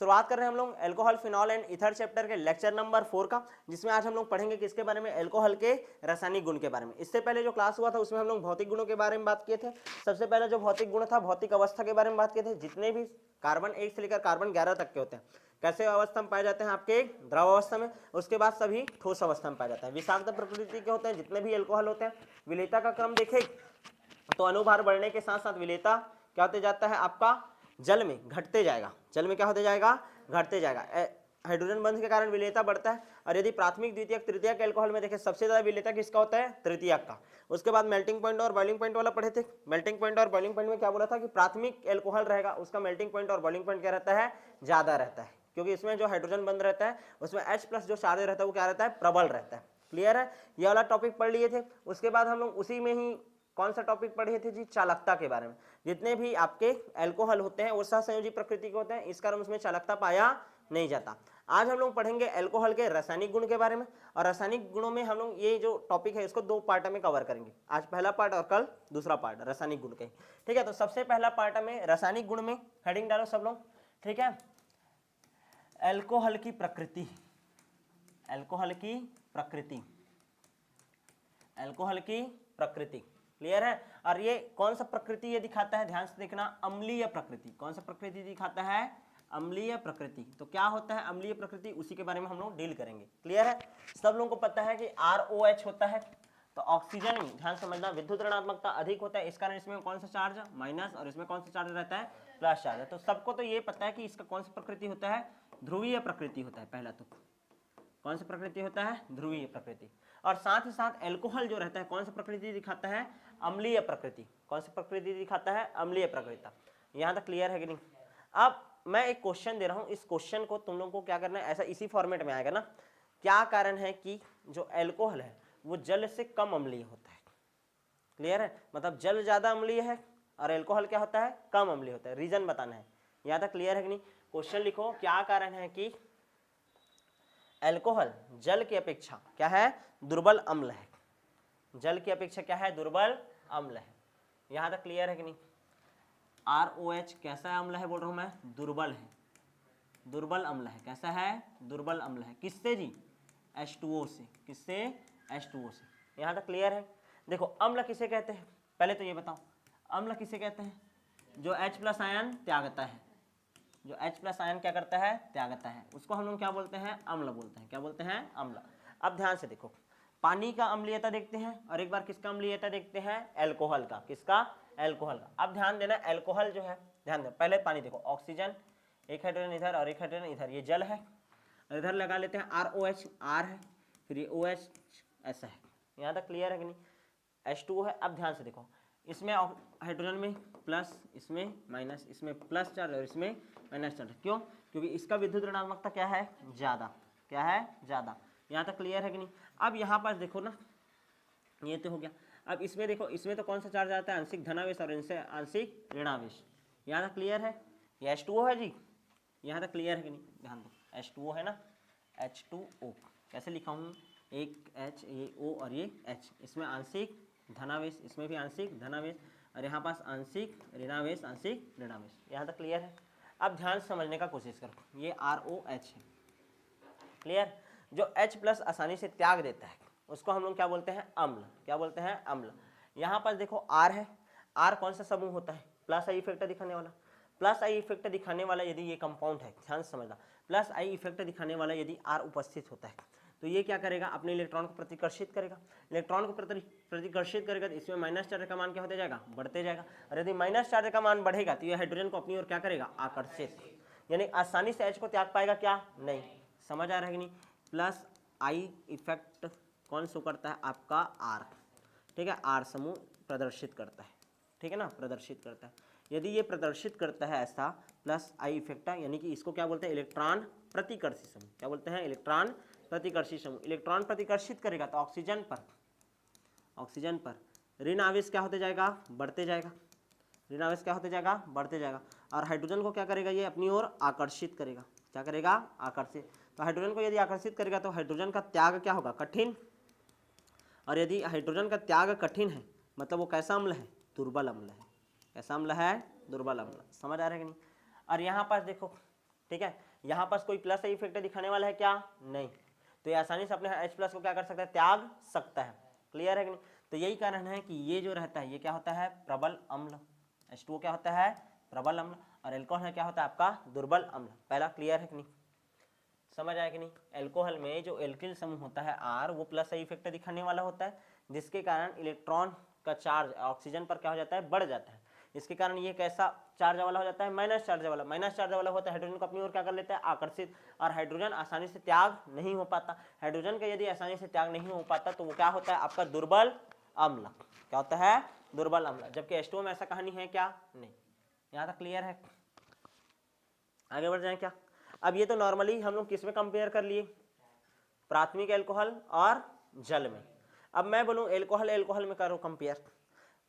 शुरुआत कर रहे हैं हम लोग alcohol phenol and ether chapter के लेक्चर नंबर 4 का, जिसमें आज हम लोग पढ़ेंगे किसके बारे में, एल्कोहल के रासायनिक गुण के बारे में। इससे पहले जो क्लास हुआ था उसमें हम लोग भौतिक गुणों के बारे में बात किए थे। सबसे पहले जो भौतिक गुण था भौतिक अवस्था के बारे में बात किए थे। जितने भी कार्बन 1 से लेकर कार्बन 11 तक के होते हैं कैसे अवस्था में पाए जाते हैं, आपके द्रव अवस्था में, उसके बाद सभी ठोस अवस्था में पाए जाते हैं। विषाक्त प्रकृति के होते हैं जितने भी एल्कोहल होते हैं। विलेयता का क्रम देखें तो अनुभार बढ़ने के साथ साथ विलेयता क्या होते जाता है, आपका जल में घटते जाएगा। जल में क्या होते जाएगा, घटते जाएगा। हाइड्रोजन बंध के कारण विलेयता बढ़ता है। और यदि प्राथमिक द्वितीयक तृतीयक एल्कोहल में देखें सबसे ज्यादा विलेयता किसका होता है, तृतीयक का। उसके बाद मेल्टिंग पॉइंट और बॉइलिंग पॉइंट वाला पढ़े थे। मेल्टिंग पॉइंट और बॉइलिंग पॉइंट में क्या बोला था कि प्राथमिक एल्कोहल रहेगा उसका मेल्टिंग पॉइंट और बॉइलिंग पॉइंट क्या रहता है, ज्यादा रहता है, क्योंकि इसमें जो हाइड्रोजन बंध रहता है उसमें H+ जो चार्ज रहता है वो क्या रहता है, प्रबल रहता है। क्लियर है, ये वाला टॉपिक पढ़ लिए थे। उसके बाद हम लोग उसी में ही कौन सा टॉपिक पढ़े थे जी, चालकता के बारे में। जितने भी आपके एल्कोहल होते हैं वो सहसंयोजी प्रकृति के होते हैं, इस कारण उसमें चालकता पाया नहीं जाता। आज हम लोग पढ़ेंगे एल्कोहल के रासायनिक गुण के बारे में। और रासायनिक गुणों में हम लोग ये जो टॉपिक है इसको 2 पार्ट में कवर करेंगे। आज पहला पार्ट और कल दूसरा पार्ट रासायनिक गुण के। ठीक है, तो सबसे पहला पार्ट में रासायनिक गुण में हेडिंग डालो सब लोग। ठीक है, एल्कोहल की प्रकृति, एल्कोहल की प्रकृति, एल्कोहल की प्रकृति। क्लियर है। और ये कौन सा प्रकृति ये दिखाता है, ध्यान से देखना, अम्लीय प्रकृति। कौन सा प्रकृति दिखाता है, अम्लीय प्रकृति। तो क्या होता है अम्लीय प्रकृति, उसी के बारे में हम लोग डील करेंगे। क्लियर है, सब लोगों को पता है कि ROH होता है, तो ऑक्सीजन में ध्यान समझना विद्युत ऋणात्मकता अधिक होता है, इस कारण इसमें कौन सा चार्ज माइनस और इसमें कौन सा चार्ज रहता है, प्लस चार्ज है। तो सबको तो ये पता है कि इसका कौन सा प्रकृति होता है, ध्रुवीय प्रकृति होता है। पहला तो कौन सा प्रकृति होता है, ध्रुवीय प्रकृति। और साथ ही साथ एल्कोहल जो रहता है कौन सा प्रकृति दिखाता है, अम्लीय प्रकृति। कौन सा प्रकृति दिखाता है, अम्लीय प्रकृति। यहां तक क्लियर है कि नहीं। अब मैं एक क्वेश्चन दे रहा हूं, इस क्वेश्चन को तुम लोगों को क्या करना है, ऐसा इसी फॉर्मेट में आएगा ना। क्या कारण है कि जो एल्कोहल है वो जल से कम अम्लीय होता है। क्लियर है, मतलब जल ज्यादा अम्लीय है और एल्कोहल क्या होता है, कम अम्लीय होता है। रीजन बताना है। यहां तक क्लियर है कि नहीं। क्वेश्चन लिखो, क्या कारण है कि एल्कोहल जल की अपेक्षा क्या है, दुर्बल अम्ल है। जल की अपेक्षा क्या है, दुर्बल अम्ल है। यहां तक क्लियर है कि नहीं। ROH कैसा अम्ल है बोल रहा हूं मैं, दुर्बल है, दुर्बल अम्ल है। कैसा है, दुर्बल अम्ल है। किससे जी, H2O से। किससे, H2O से। यहां तक क्लियर है। देखो अम्ल किसे कहते हैं, पहले तो ये बताओ अम्ल किसे कहते हैं, जो H+ आयन त्यागता है। जो H+ आयन क्या करता है, त्यागता है, उसको हम लोग क्या बोलते हैं, अम्ल बोलते हैं। क्या बोलते हैं, अम्ल। अब ध्यान से देखो, पानी का अम्लीयता देखते हैं और एक बार किसका अम्लीयता देखते हैं, एल्कोहल का। किसका, एल्कोहल का। अब ध्यान देना, एल्कोहल जो है, ध्यान दो, पहले पानी देखो, ऑक्सीजन, एक हाइड्रोजन इधर और एक हाइड्रोजन इधर, ये जल है। इधर लगा लेते हैं ROH, R है, फिर ये OH ऐसा है। यहाँ तक क्लियर है कि नहीं। H2O है। अब ध्यान से देखो, इसमें हाइड्रोजन में प्लस, इसमें माइनस, इसमें प्लस चार्ज और इसमें माइनस चार्ज। क्यों, क्योंकि इसका विद्युत ऋणात्मकता क्या है, ज्यादा। क्या है, ज्यादा। यहाँ तक क्लियर है कि नहीं। अब यहाँ पास देखो ना, ये तो हो गया। अब इसमें देखो, इसमें तो कौन सा चार्ज आता है, आंशिक धनावेश और इनसे आंशिक ऋणावेश। यहाँ तक क्लियर है, ये H2O है जी। यहाँ तक क्लियर है कि नहीं, ध्यान दो, H2O है ना, H2O कैसे लिखा हूँ, एक H, ये O और ये H, इसमें आंशिक धनावेश, इसमें भी आंशिक धनावेश और यहाँ पास आंशिक ऋणावेश, आंशिक ऋणावेश। यहाँ तक क्लियर है। अब ध्यान से समझने का कोशिश करो, ये ROH है। क्लियर, जो H+ आसानी से त्याग देता है उसको हम लोग क्या बोलते हैं, अम्ल। क्या बोलते हैं, अम्ल। यहाँ पर देखो R है, R कौन सा समूह होता है, प्लस आई इफेक्ट दिखाने वाला। प्लस आई इफेक्ट दिखाने वाला यदि ये कंपाउंड है, ध्यान से समझना, प्लस आई इफेक्ट दिखाने वाला यदि R उपस्थित होता है तो ये क्या करेगा, अपने इलेक्ट्रॉन को प्रतिकर्षित करेगा। इलेक्ट्रॉन को प्रतिकर्षित करेगा तो इसमें माइनस चार्ज का मान क्या होते जाएगा, बढ़ते जाएगा। और यदि माइनस चार्ज का मान बढ़ेगा तो ये हाइड्रोजन को अपनी ओर क्या करेगा, आकर्षित, यानी आसानी से H को त्याग पाएगा क्या, नहीं। समझ आ रहा है कि नहीं। प्लस आई इफेक्ट कौन शो करता है, आपका R। ठीक है, R समूह प्रदर्शित करता है। ठीक है ना, प्रदर्शित करता है। यदि ये प्रदर्शित करता है ऐसा प्लस आई इफेक्ट, यानी कि इसको क्या बोलते हैं, इलेक्ट्रॉन प्रतिकर्षी समूह। क्या बोलते हैं, इलेक्ट्रॉन प्रतिकर्षी समूह। इलेक्ट्रॉन प्रतिकर्षित करेगा तो ऑक्सीजन पर ऋण आवेश क्या होते जाएगा, बढ़ते जाएगा। ऋण आवेश क्या होते जाएगा, बढ़ते जाएगा। और हाइड्रोजन को क्या करेगा, ये अपनी ओर आकर्षित करेगा। क्या करेगा, आकर्षित। तो हाइड्रोजन को यदि आकर्षित करेगा तो हाइड्रोजन का त्याग क्या होगा, कठिन। और यदि हाइड्रोजन का त्याग कठिन है मतलब वो कैसा अम्ल है, दुर्बल अम्ल है। कैसा अम्ल है, दुर्बल अम्ल। समझ आ रहा है कि नहीं। और यहाँ पास देखो ठीक है, यहाँ पास कोई प्लस आई इफेक्ट दिखाने वाला है क्या? नहीं, तो ये आसानी से अपने H प्लस को क्या कर सकता है? त्याग सकता है। क्लियर है कि नहीं? तो यही कारण है कि ये जो रहता है ये क्या होता है? प्रबल अम्ल। H2O क्या होता है? प्रबल अम्ल। और एल्कोहल क्या होता है आपका? दुर्बल अम्ल। पहला क्लियर है कि नहीं? समझ आया कि नहीं? एल्कोहल में जो एल्किल समूह होता है R, वो प्लस आई इफेक्ट दिखाने वाला होता है, जिसके कारण इलेक्ट्रॉन का चार्ज ऑक्सीजन पर क्या हो जाता है? बढ़ जाता है। इसके कारण ये कैसा चार्ज वाला हो जाता है? माइनस चार्ज वाला। माइनस चार्ज वाला होता है, हाइड्रोजन को अपनी ओर क्या कर लेता है? आकर्षित। और हाइड्रोजन आसानी से त्याग नहीं हो पाता। हाइड्रोजन का यदि आसानी से त्याग नहीं हो पाता तो वो क्या होता है? आपका दुर्बल अम्ल। क्या होता है? दुर्बल अम्ल। जबकि H2O में ऐसा कहानी है क्या? नहीं। यहाँ तक क्लियर है? आगे बढ़ जाए क्या? अब ये तो नॉर्मली हम लोग किस में कंपेयर कर लिए? प्राथमिक एल्कोहल और जल में। अब मैं बोलूं एल्कोहल एल्कोहल में करो कंपेयर।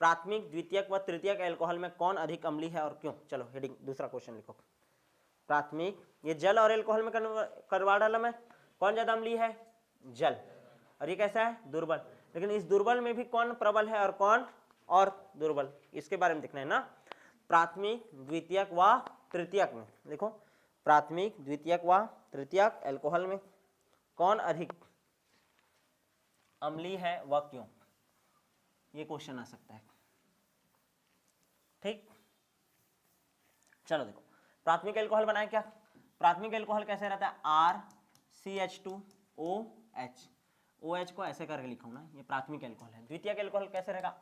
प्राथमिक, द्वितीयक व तृतीयक एल्कोहल में कौन अधिक अम्लीय है और क्यों? चलो हेडिंग दूसरा क्वेश्चन लिखो। प्राथमिक, ये जल और एल्कोहल में करवा डाला मैं। कौन ज्यादा अम्लीय है? जल। और ये कैसा है? दुर्बल। लेकिन इस दुर्बल में भी कौन प्रबल है और कौन और दुर्बल, इसके बारे में देखना है ना। प्राथमिक, द्वितीयक व तृतीयक में देखो, प्राथमिक, द्वितीयक व तृतीयक एल्कोहल में कौन अधिक अम्लीय है व क्यों? ये क्वेश्चन आ सकता है। ठीक, चलो देखो, प्राथमिक एल्कोहल बनाए क्या? प्राथमिक एल्कोहल कैसे रहता है? RCH2OH। OH को ऐसे करके लिखा हूं ना, ये प्राथमिक एल्कोहल है। द्वितीयक एल्कोहल कैसे रहेगा?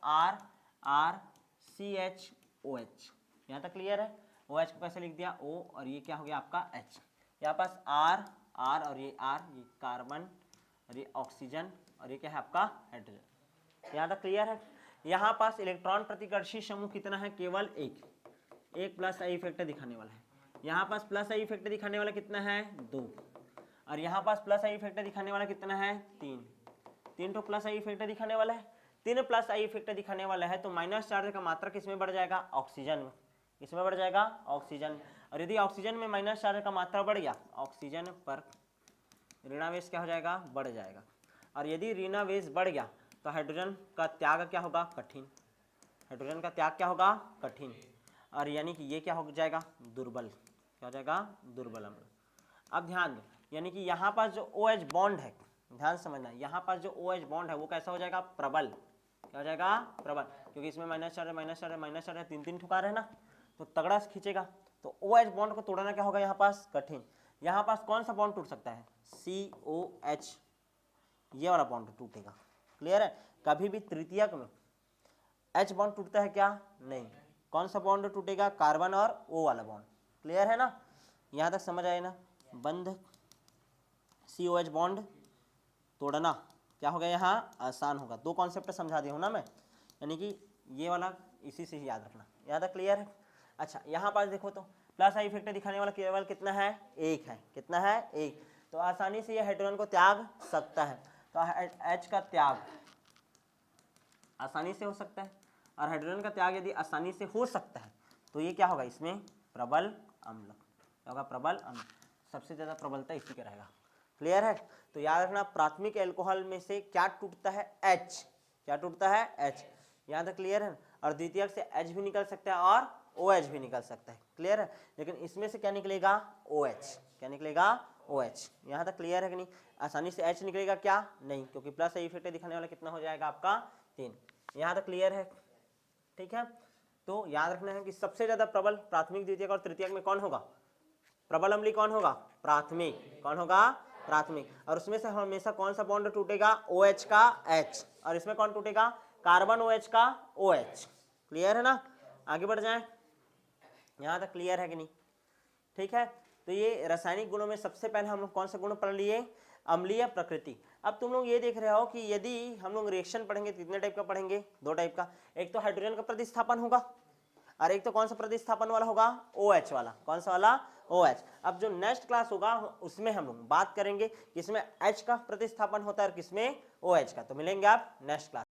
RCHOH। यहां तक क्लियर है? OH को कैसे लिख दिया? O, और ये क्या हो गया आपका? H। यहाँ पास R और ये R, ये कार्बन और ये ऑक्सीजन और ये क्या है आपका? हाइड्रोजन। यहाँ तक क्लियर है? यहाँ पास इलेक्ट्रॉन प्रतिकर्षी समूह कितना है? केवल एक प्लस आई इफेक्ट दिखाने वाला है। यहाँ पास प्लस आई इफेक्ट दिखाने वाला कितना है? 2। और यहाँ पास प्लस आई इफेक्ट दिखाने वाला कितना है? 3 तो प्लस आई इफेक्ट दिखाने वाला है। 3 प्लस आई इफेक्ट दिखाने वाला है, तो माइनस चार्ज का मात्रा किसमें बढ़ जाएगा? ऑक्सीजन में। किसमें बढ़ जाएगा? ऑक्सीजन। और यदि ऑक्सीजन में माइनस चार्ज का मात्रा बढ़ गया, ऑक्सीजन पर ऋणावेश क्या हो जाएगा? बढ़ जाएगा। और यदि ऋणावेश बढ़ गया तो हाइड्रोजन का त्याग क्या होगा? कठिन। हाइड्रोजन का त्याग क्या होगा? कठिन। और यानी कि ये क्या हो जाएगा? दुर्बल। क्या हो जाएगा? दुर्बल अम्ल। अब ध्यान दो, यानी कि यहाँ पास जो OH बॉन्ड है, ध्यान समझना, यहाँ पास जो OH बॉन्ड है वो कैसा हो जाएगा? प्रबल। क्या हो जाएगा? प्रबल। क्योंकि इसमें minus charge minus charge minus charge 3 ठुकार है ना, तो तगड़ा से खींचेगा। तो OH बॉन्ड को तोड़ना क्या होगा? यहाँ पास कठिन। यहाँ पास कौन सा बॉन्ड टूट सकता है? COH, ये वाला बॉन्ड टूटेगा। क्लियर है? कभी भी तृतीयक में H बॉन्ड टूटता है क्या? नहीं। कौन सा बॉन्ड टूटेगा? कार्बन और O वाला बॉन्ड। क्लियर है ना? यहां तक समझ आए ना? बंध COH बॉन्ड तोड़ना क्या होगा? यहाँ आसान होगा। 2 कॉन्सेप्ट समझा दिया हूं ना मैं, यानी कि ये वाला इसी से ही याद रखना। याद है? क्लियर है? अच्छा, यहाँ पास देखो तो प्लस आई इफेक्ट दिखाने वाला केवल कितना है? 1 है। कितना है? 1। तो आसानी से ये हाइड्रोजन को त्याग सकता है। तो H का त्याग आसानी से हो सकता है, और हाइड्रोजन का त्याग यदि आसानी से हो सकता है तो ये क्या होगा? इसमें प्रबल अम्ल। क्या होगा? प्रबल अम्ल। सबसे ज्यादा प्रबलता इसी का रहेगा। क्लियर है? तो याद रखना, प्राथमिक एल्कोहल में से क्या टूटता है? H। क्या टूटता है? H। यहाँ तक क्लियर है? और द्वितीयक से H भी निकल सकता है और OH भी निकल सकता है। क्लियर है? लेकिन इसमें से क्या निकलेगा? OH। क्या निकलेगा? OH। यहाँ तक क्लियर है कि नहीं? आसानी से H निकलेगा क्या? नहीं, क्योंकि प्लस आई इफेक्ट दिखाने वाला कितना हो जाएगा आपका? 3। यहाँ तक क्लियर है? ठीक है, तो याद रखना है कि सबसे ज्यादा प्रबल प्राथमिक, द्वितीयक और तृतीयक में कौन होगा? प्रबल अम्लीय कौन होगा? प्राथमिक। कौन होगा? प्राथमिक। और उसमें से हमेशा कौन सा बॉन्ड टूटेगा? OH का H। और इसमें कौन टूटेगा? कार्बन OH का OH। क्लियर है ना? आगे बढ़ जाएं। यहां तक क्लियर है कि नहीं? ठीक है, तो ये रासायनिक गुणों में सबसे पहले हम लोग कौन सा गुण पढ़ लिए? अम्लीय प्रकृति। अब तुम लोग ये देख रहे हो कि यदि हम लोग रिएक्शन पढ़ेंगे तो कितने टाइप का पढ़ेंगे? 2 टाइप का। एक तो हाइड्रोजन का प्रतिस्थापन होगा, और एक तो कौन सा प्रतिस्थापन वाला होगा? OH वाला। कौन सा वाला? OH। अब जो नेक्स्ट क्लास होगा उसमें हम लोग बात करेंगे किसमें H का प्रतिस्थापन होता है और किसमें OH का। तो मिलेंगे आप नेक्स्ट क्लास।